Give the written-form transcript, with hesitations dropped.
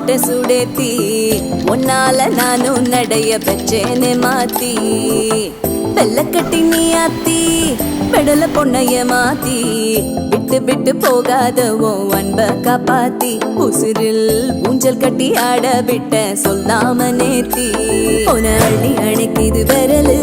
மாட்ட சுடேத்தி உன்னால நானும் நடைய பெற்றேனே மாத்தி வெள்ள கட்டி நீ ஆத்தி பெடல பொண்ணைய மாத்தி விட்டு விட்டு போகாத உன் அன்ப காப்பாத்தி உசிரில் ஊஞ்சல் கட்டி ஆட விட்ட சொல்லாம நேத்தி உன அள்ளி அணைக்குது விரலு